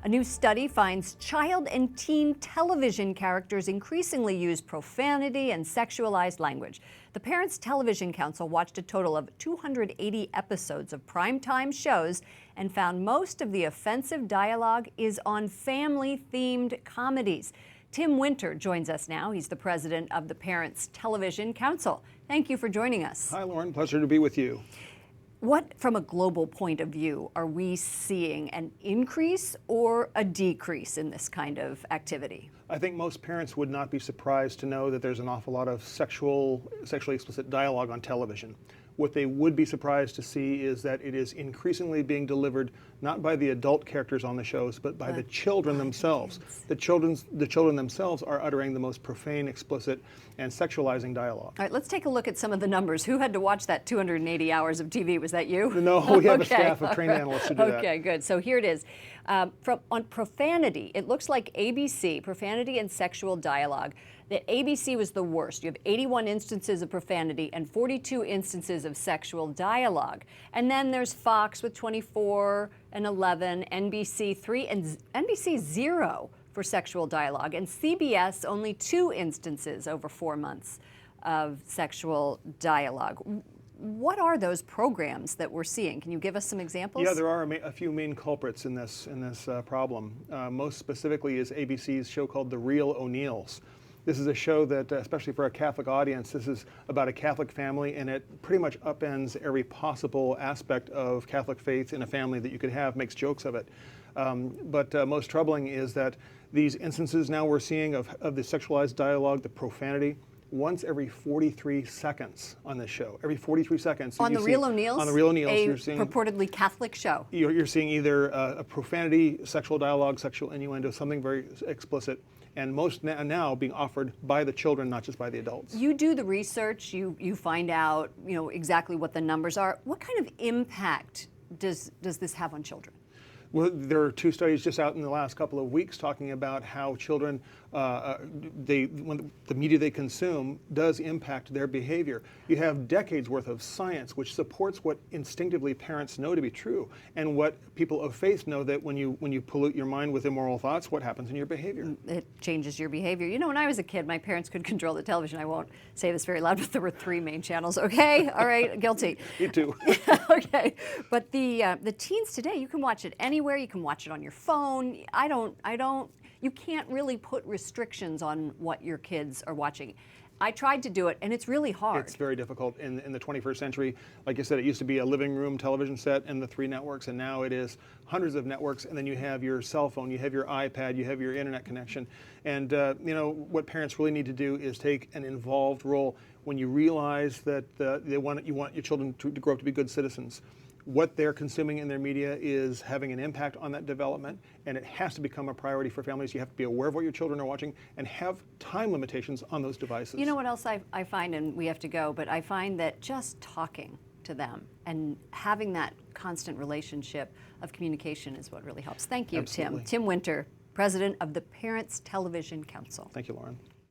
A new study finds child and teen television characters increasingly use profanity and sexualized language. The Parents Television Council watched a total of 280 episodes of primetime shows and found most of the offensive dialogue is on family-themed comedies. Tim Winter joins us now. He's the president of the Parents Television Council. Thank you for joining us. Hi, Lauren. Pleasure to be with you. What, from a global point of view, are we seeing an increase or a decrease in this kind of activity? I think most parents would not be surprised to know that there's an awful lot of sexually explicit dialogue on television. What they would be surprised to see is that it is increasingly being delivered not by the adult characters on the shows, but by the children themselves. The children themselves are uttering the most profane, explicit, and sexualizing dialogue. All right, let's take a look at some of the numbers. Who had to watch that 280 hours of TV? Was that you? No, we have a staff of trained analysts who do that. Okay, good. So here it is. On profanity, it looks like ABC, profanity and sexual dialogue, that ABC was the worst. You have 81 instances of profanity and 42 instances of sexual dialogue. And then there's Fox with 24 and 11, NBC 3, and NBC 0 for sexual dialogue, and CBS only 2 instances over 4 months of sexual dialogue. What are those programs that we're seeing? Can you give us some examples? Yeah, there are a few main culprits in this problem. Most specifically is ABC's show called The Real O'Neills. This is a show that, especially for a Catholic audience, this is about a Catholic family, and it pretty much upends every possible aspect of Catholic faith in a family that you could have, makes jokes of it. But most troubling is that these instances now we're seeing of the sexualized dialogue, the profanity, once every 43 seconds on this show. Every 43 seconds. On The Real O'Neills? On The Real O'Neills, you're seeing purportedly Catholic show. You're seeing either a profanity, sexual dialogue, sexual innuendo, something very explicit, and most now being offered by the children, not just by the adults. You do the research, you find out, exactly what the numbers are. What kind of impact does this have on children? Well, there are 2 studies just out in the last couple of weeks talking about how children, when the media they consume does impact their behavior. You have decades worth of science which supports what instinctively parents know to be true, and what people of faith know, that when you pollute your mind with immoral thoughts, what happens in your behavior? It changes your behavior. When I was a kid, my parents could control the television. I won't say this very loud, but there were 3 main channels. Okay, all right, guilty. You too. Okay, but the teens today, you can watch it anywhere. You can watch it on your phone. You can't really put restrictions on what your kids are watching. I tried to do it, and it's really hard. It's very difficult in the 21st century. Like I said, it used to be a living room television set and the 3 networks, and now it is hundreds of networks, and then you have your cell phone, you have your iPad, you have your internet connection. And what parents really need to do is take an involved role when you realize that you want your children to grow up to be good citizens. What they're consuming in their media is having an impact on that development, and it has to become a priority for families. You have to be aware of what your children are watching and have time limitations on those devices. You know what else I find, and we have to go, but I find that just talking to them and having that constant relationship of communication is what really helps. Thank you, Absolutely. Tim. Tim Winter, president of the Parents Television Council. Thank you, Lauren.